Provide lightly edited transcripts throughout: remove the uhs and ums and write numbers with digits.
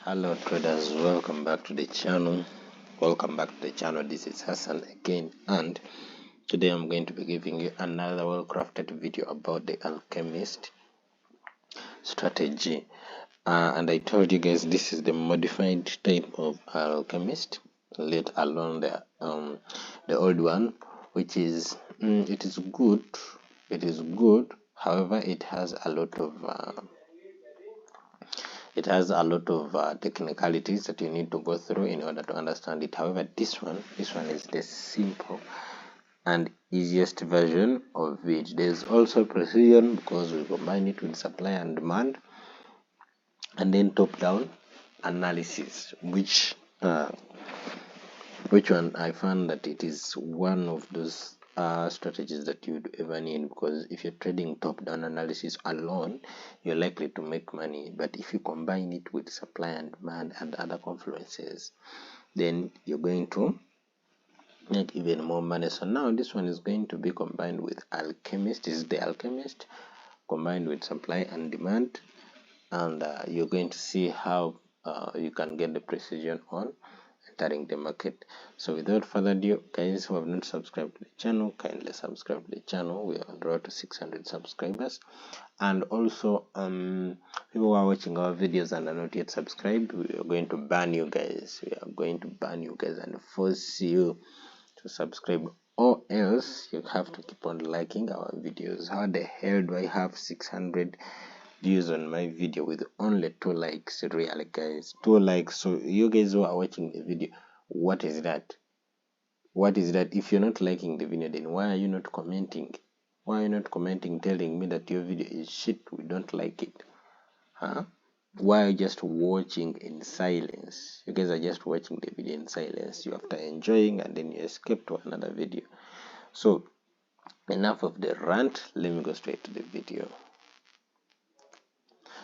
Hello traders, welcome back to the channel. This is Hassan again, and today I'm going to be giving you another well-crafted video about the Alchemist strategy. And I told you guys this is the modified type of Alchemist, let alone the old one, which is it is good. However, it has a lot of technicalities that you need to go through in order to understand it. However, this one is the simple and easiest version of it. There's also precision because we combine it with supply and demand, and then top-down analysis, which one I found that it is one of those strategies that you'd ever need, because if you're trading top-down analysis alone, you're likely to make money, but if you combine it with supply and demand and other confluences, then you're going to make even more money. So now this one is going to be combined with Alchemist. This is the Alchemist combined with supply and demand, and you're going to see how you can get the precision on entering the market. So without further ado, guys who have not subscribed to the channel, kindly subscribe to the channel. We are on the road to 600 subscribers. And also people who are watching our videos and are not yet subscribed, we are going to ban you guys. And force you to subscribe, or else you have to keep on liking our videos. How the hell do I have 600 views on my video with only 2 likes? Really, guys, 2 likes. So you guys who are watching the video, what is that? If you're not liking the video, then why are you not commenting? Telling me that your video is shit, we don't like it? Why are you just watching in silence? You guys are just watching the video in silence. You after enjoying, and then you escape to another video. So enough of the rant, let me go straight to the video.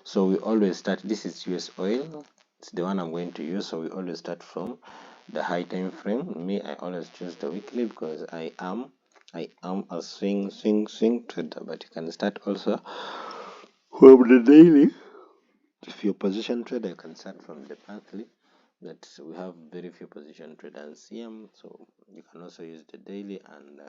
So we always start, this is US oil, it's the one I'm going to use. So we always start from the high time frame. Me, I always choose the weekly because I am a swing trader, but you can start also from the daily. If you're position trader, you can start from the monthly, but we have very few position traders here, so you can also use the daily and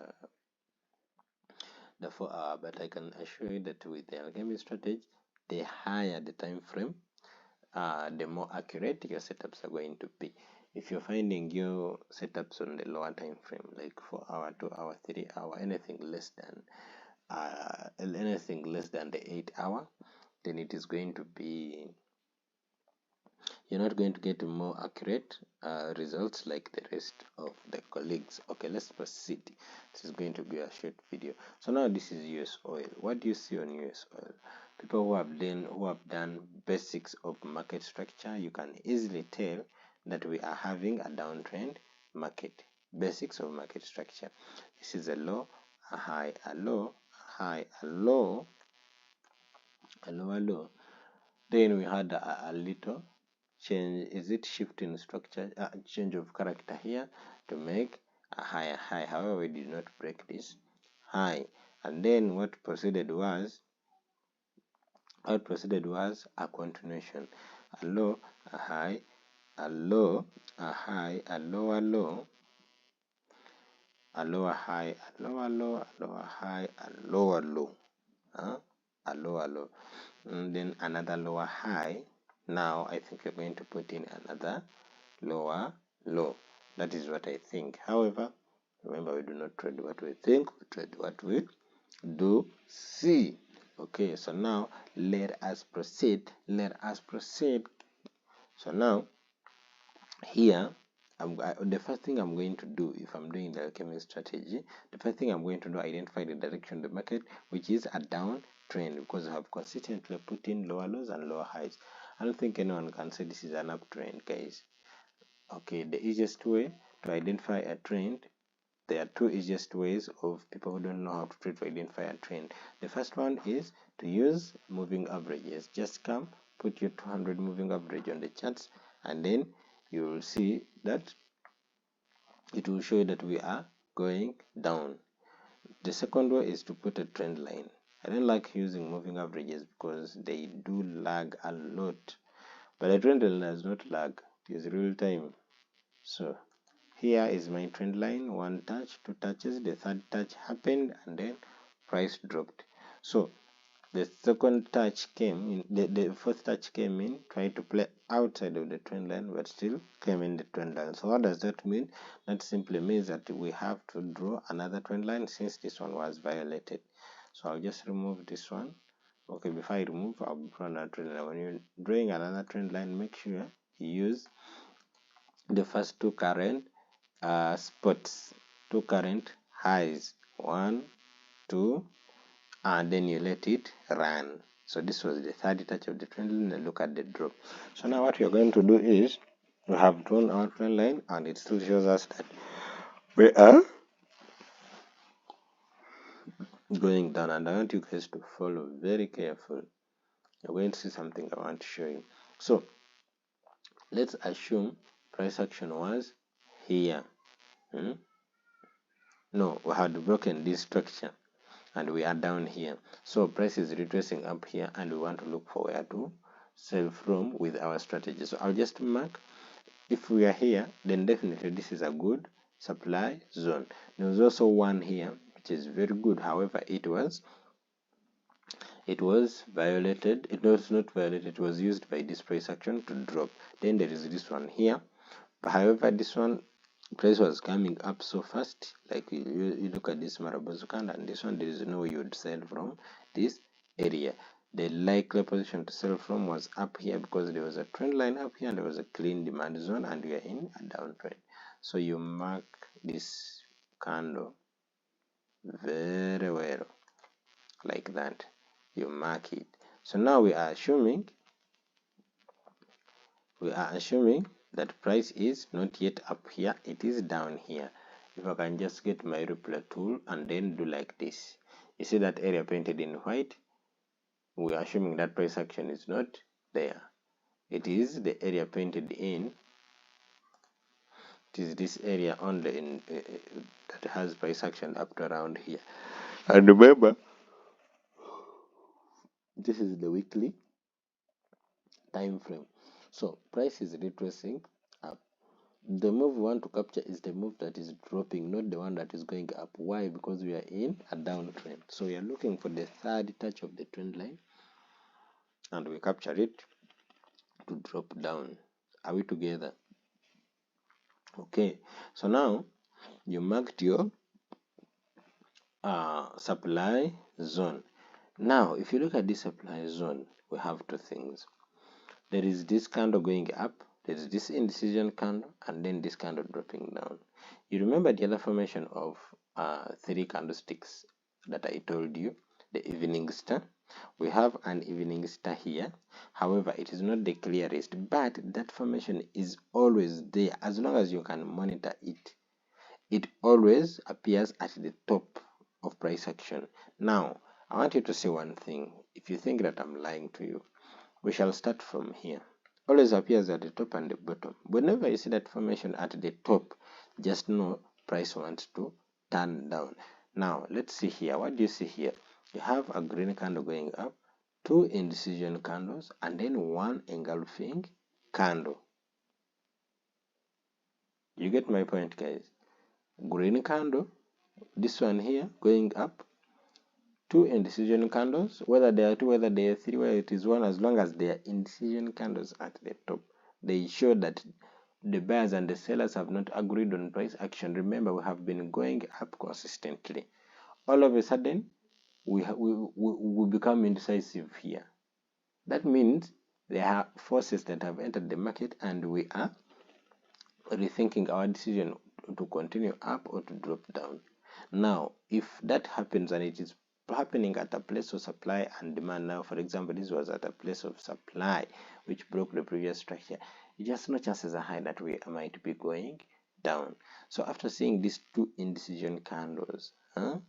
the 4 hour. But I can assure you that with the Alchemist strategy, the higher the time frame, the more accurate your setups are going to be. If you're finding your setups on the lower time frame, like 4 hour, 2 hour, 3 hour, anything less than the 8 hour, then it is going to be, you're not going to get more accurate results like the rest of the colleagues. Okay, let's proceed. This is going to be a short video. So now this is US oil. What do you see on US oil? People who have done basics of market structure, you can easily tell that we are having a downtrend market. Basics of market structure. This is a low, a high, a low, a high, a low, a low. Then we had a little change. Is it shifting structure, change of character here to make a higher high? However, we did not break this high, and then what proceeded was a continuation: a low, a high, a low, a high, a lower low, a lower high, a lower low, a lower high, a lower low, a lower low, and then another lower high. Now I think we're going to put in another lower low. That is what I think. However, remember, we do not trade what we think, we trade what we do see. Okay, so now let us proceed. So now here, the first thing I'm going to do, if I'm doing the Alchemist strategy, identify the direction of the market, which is a downtrend, because I have consistently put in lower lows and lower highs. I don't think anyone can say this is an uptrend, guys. Okay, the easiest way to identify a trend, there are 2 easiest ways of people who don't know how to trade to identify a trend. The first one is to use moving averages. Just come, put your 200 moving average on the charts, and then you will see that it will show you that we are going down. The second way is to put a trend line. I don't like using moving averages because they do lag a lot but the trend line does not lag, it is real time. So here is my trend line, one touch, two touches, the third touch happened, and then price dropped. So the second touch came in, the fourth touch came in, tried to play outside of the trend line, but still came in the trend line. So what does that mean? That simply means that we have to draw another trend line since this one was violated. So I'll just remove this one. Okay, before I remove, I'll draw another trend line. When you're drawing another trend line, make sure you use the first two current spots, two current highs, 1, 2, and then you let it run. So this was the third touch of the trend line, and look at the drop. So now what you're going to do is, we have drawn our trend line and it still shows us that we are going down, and I want you guys to follow very careful. You're going to see something I want to show you. So let's assume price action was here. No, we had broken this structure and we are down here. So price is retracing up here and we want to look for where to sell from with our strategy. So I'll just mark, if we are here, then definitely this is a good supply zone. There was also one here which is very good, however it was violated. It was not violated, it was used by this price action to drop. Then there is this one here, however this one price was coming up so fast, like you look at this Marabozu candle, and this one there is no way you would sell from this area. The likely position to sell from was up here because there was a trend line up here and there was a clean demand zone and we are in a downtrend. So you mark this candle very well, like that. You mark it. So now we are assuming that price is not yet up here, it is down here. If I can just get my replay tool and then do like this, you see that area painted in white, we are assuming that price action is not there. It is the area painted in, it is this area only in that has price action up to around here. And remember, this is the weekly time frame. So price is retracing up. The move we want to capture is the move that is dropping, not the one that is going up. Why? Because we are in a downtrend. So we are looking for the third touch of the trend line and we capture it to drop down. Are we together? Okay, so now you marked your supply zone. Now if you look at this supply zone, we have two things. There is this candle going up, there is this indecision candle, and then this candle dropping down. You remember the other formation of 3 candlesticks that I told you, the evening star? We have an evening star here. However, it is not the clearest, but that formation is always there as long as you can monitor it. It always appears at the top of price action. Now, I want you to see one thing. If you think that I'm lying to you, we shall start from here. Always appears at the top and the bottom. Whenever you see that formation at the top, just know price wants to turn down. Now let's see here. What do you see here? You have a green candle going up, 2 indecision candles, and then 1 engulfing candle. You get my point, guys? Green candle, this one here going up, 2 indecision candles, whether they are 2, whether they are 3, whether it is 1, as long as they are indecision candles at the top, they show that the buyers and the sellers have not agreed on price action. Remember, we have been going up consistently. All of a sudden, we become indecisive here. That means there are forces that have entered the market and we are rethinking our decision to continue up or to drop down. Now, if that happens and it is happening at a place of supply and demand, now for example this was at a place of supply which broke the previous structure, just no chances are high that we might be going down. So after seeing these 2 indecision candles, and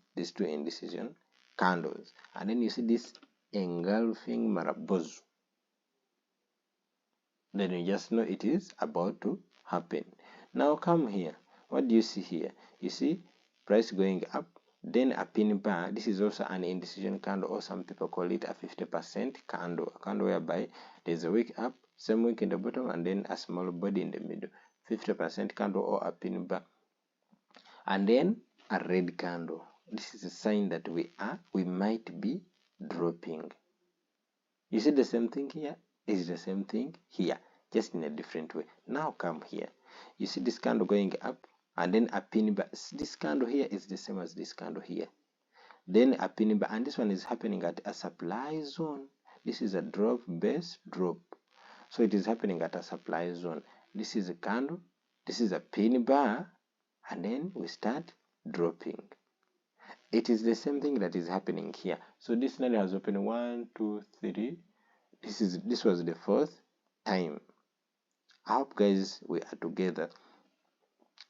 then you see this engulfing Marabozu, then you just know it is about to happen. Now come here. What do you see here? You see price going up, then a pin bar. This is also an indecision candle, or some people call it a 50% candle, a candle whereby there's a wick up, same wick in the bottom, and then a small body in the middle. 50% candle or a pin bar. And then a red candle. This is a sign that we might be dropping. You see the same thing here? This is the same thing here, just in a different way. Now come here. You see this candle going up, and then a pin bar. This candle here is the same as this candle here. Then a pin bar, and this one is happening at a supply zone. This is a drop, base, drop. So it is happening at a supply zone. This is a candle, this is a pin bar, and then we start dropping. It is the same thing that is happening here. So this scenario has opened 1, 2, 3. This was the fourth time. I hope guys we are together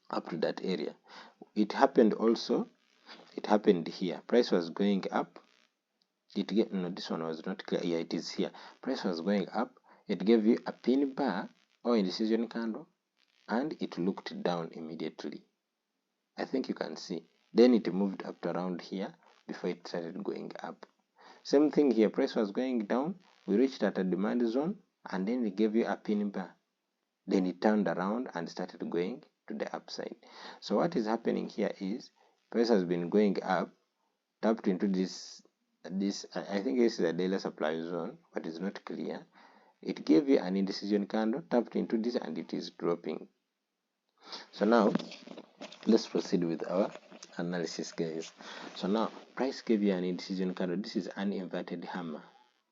up to that area. It happened also. It happened here. Price was going up. No, this one was not clear. Yeah, it is here. Price was going up. It gave you a pin bar or indecision candle, and it looked down immediately. I think you can see. Then it moved up to around here before it started going up. Same thing here. Price was going down. We reached at a demand zone, and then it gave you a pin bar. Then it turned around and started going to the upside. So what is happening here is price has been going up, tapped into this I think this is a daily supply zone, but it's not clear. It gave you an indecision candle, tapped into this, and it is dropping. So now let's proceed with our analysis, guys. So now price gave you an indecision candle. This is an inverted hammer.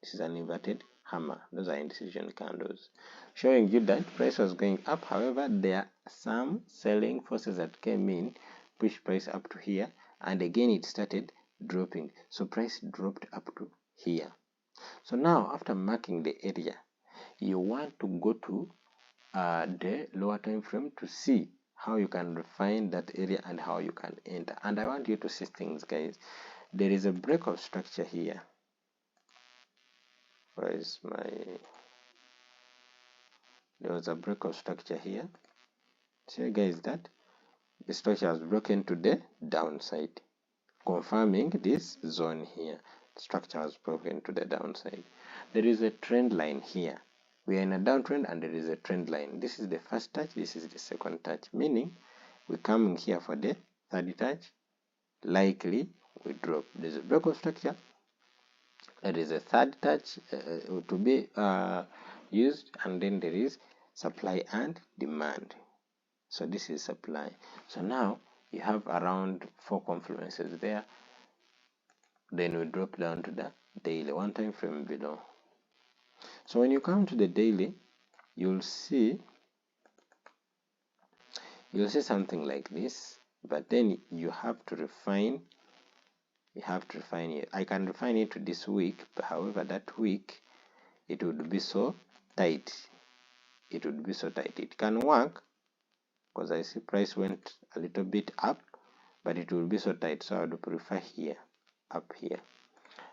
This is an inverted hammer. Those are indecision candles, showing you that price was going up. However, there are some selling forces that came in, pushed price up to here, and again it started dropping. So price dropped up to here. So now after marking the area, you want to go to the lower time frame to see how you can refine that area and how you can enter. And I want you to see things, guys. There is a break of structure here. Where is my... There was a break of structure here. See, guys, that the structure has broken to the downside, confirming this zone here. Structure has broken to the downside. There is a trend line here. We are in a downtrend and there is a trend line. This is the first touch, this is the second touch, meaning we come in here for the third touch, likely we drop. There's a break of structure. There is a third touch to be used, and then there is supply and demand. So this is supply. So now you have around 4 confluences there. Then we drop down to the daily, one time frame below. So when you come to the daily, you'll see something like this, but then you have to refine. You have to refine it. I can refine it to this week, but however that week it would be so tight. It would be so tight. It can work because I see price went a little bit up, but it will be so tight. So I would prefer here, up here,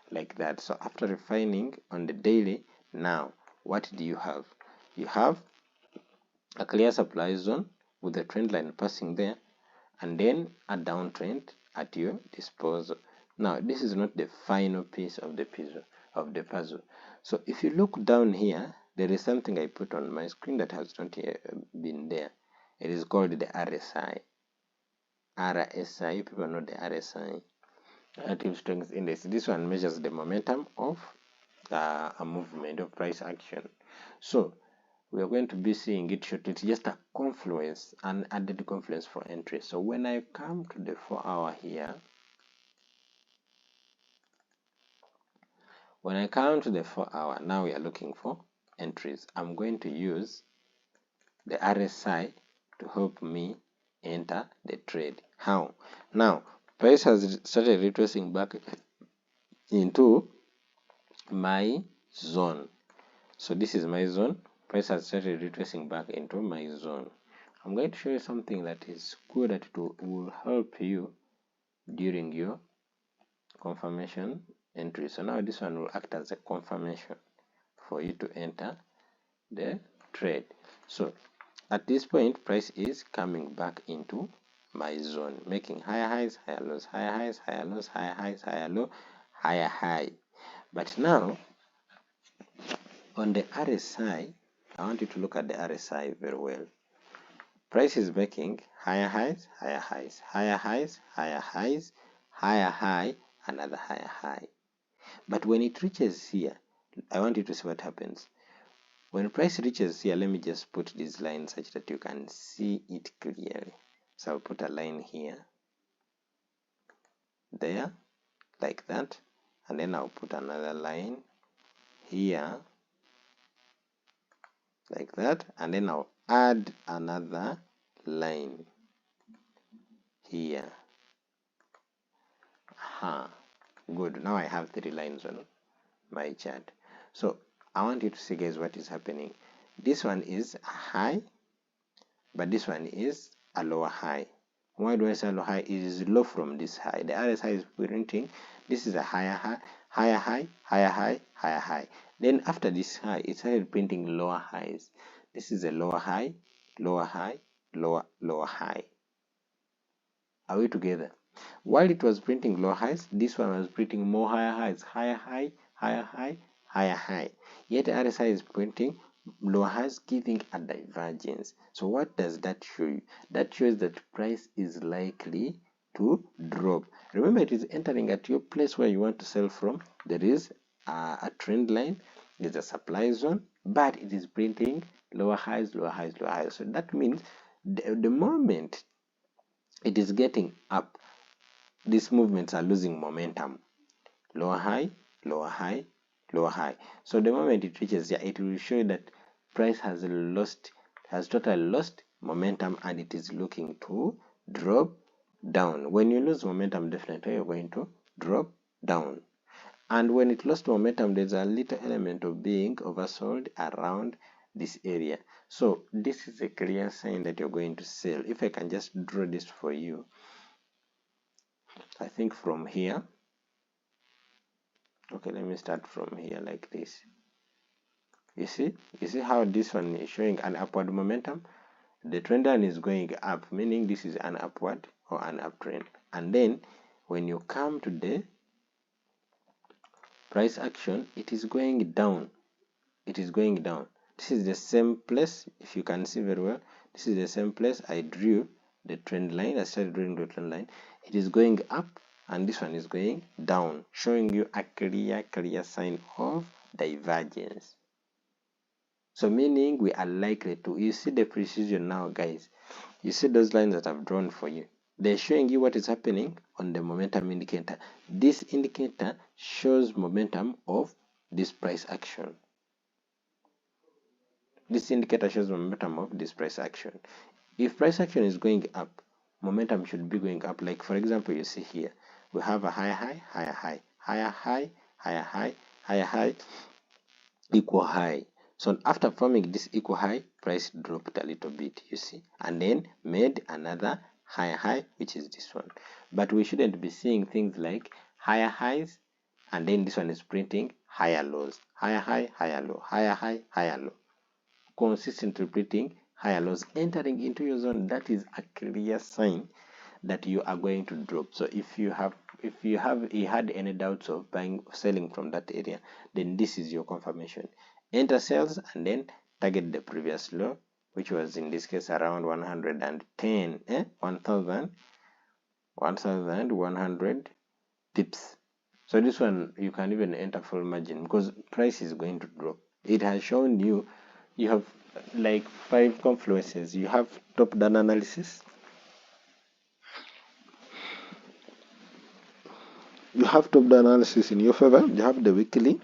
like that. So after refining on the daily, now what do you have? You have a clear supply zone with the trend line passing there, and then a downtrend at your disposal. Now this is not the final piece of the puzzle. So if you look down here, there is something I put on my screen that has not been there. It is called the RSI. RSI, people know the RSI, Relative Strength Index. This one measures the momentum of a movement of price action. So we are going to be seeing it shortly. It's just a confluence, an added confluence for entry. So when I come to the 4 hour here, when I come to the 4 hour, now we are looking for entries. I'm going to use the RSI to help me enter the trade. How? Now, price has started retracing back into my zone. So this is my zone. Price has started retracing back into my zone. I'm going to show you something that is good, that it will help you during your confirmation entry. So now this one will act as a confirmation for you to enter the trade. So at this point, price is coming back into my zone, making higher highs, higher lows, higher highs, higher lows, higher highs, higher low, higher high. But now on the RSI, I want you to look at the RSI very well. Price is making higher highs, higher highs, higher highs, higher highs, higher high, another higher high. But when it reaches here, I want you to see what happens. When price reaches here, let me just put this line such that you can see it clearly. So I'll put a line here, there, like that, and then I'll put another line here, like that, and then I'll add another line here. Good. Now I have 3 lines on my chart. So I want you to see, guys, what is happening. This one is a high, but this one is a lower high. Why do I say low high? It is low from this high. The RSI is printing. This is a higher high, higher high, higher high, higher high. Then after this high, it started printing lower highs. This is a lower high, lower high, lower high. Are we together? While it was printing low highs, this one was printing more higher highs, higher high, higher high, higher high. Yet RSI is printing low highs, giving a divergence. So what does that show you? That shows that price is likely to drop. Remember, it is entering at your place where you want to sell from. There is a trend line, there's a supply zone, but it is printing lower highs, lower highs, lower highs. So that means the moment it is getting up, these movements are losing momentum. Lower high, lower high, lower high. So the moment it reaches here, it will show that price has totally lost momentum, and it is looking to drop down. When you lose momentum, definitely you're going to drop down. And when it lost momentum, there's a little element of being oversold around this area. So this is a clear sign that you're going to sell. If I can just draw this for you, I think from here, okay, let me start from here like this. You see how this one is showing an upward momentum? The trend line is going up, meaning this is an upward or an uptrend. And then when you come to the price action, it is going down. It is going down. This is the same place, if you can see very well. This is the same place I drew the trend line. I started drawing the trend line. It is going up, and this one is going down, showing you a clear sign of divergence. So meaning we are likely to, you see the precision now, guys. You see those lines that I've drawn for you. They're showing you what is happening on the momentum indicator. This indicator shows momentum of this price action. This indicator shows momentum of this price action. If price action is going up, momentum should be going up. Like for example, you see here, we have a higher high, higher high, higher high, higher high, higher high, equal high. So after forming this equal high, price dropped a little bit, you see, and then made another higher high, which is this one. But we shouldn't be seeing things like higher highs, and then this one is printing higher lows, higher high, higher low, higher high, higher low. Consistently printing higher lows, entering into your zone. That is a clear sign that you are going to drop. So if you had any doubts of selling from that area, then this is your confirmation. Enter sales and then target the previous low, which was in this case around 110, 1100 pips. So this one you can even enter full margin because price is going to drop. It has shown you have like 5 confluences. You have top down analysis, you have top down analysis in your favor. You have the weekly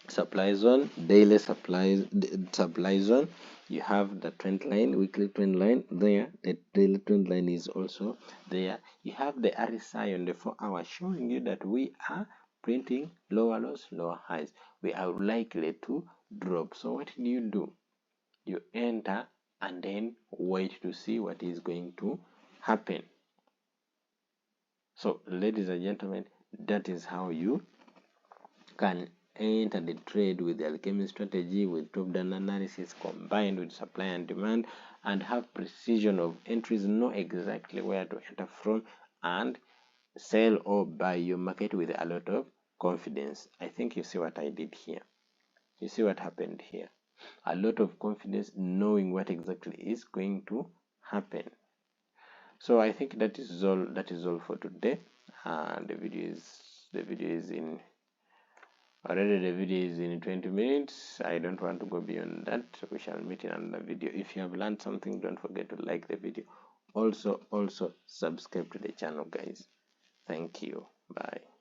supply zone, daily supply zone. You have the trend line, weekly trend line there. The daily trend line is also there. You have the RSI on the 4 hour showing you that we are printing lower lows, lower highs. We are likely to drop. So what do? You enter and then wait to see what is going to happen. So ladies and gentlemen, that is how you can enter the trade with the Alchemist strategy, with top-down analysis combined with supply and demand, and have precision of entries, know exactly where to enter from, and sell or buy your market with a lot of confidence. I think you see what I did here. You see what happened here. A lot of confidence, knowing what exactly is going to happen. So I think that is all for today. The video is in already. The video is in 20 minutes. I don't want to go beyond that. We shall meet in another video. If you have learned something, don't forget to like the video. Also subscribe to the channel, guys. Thank you. Bye.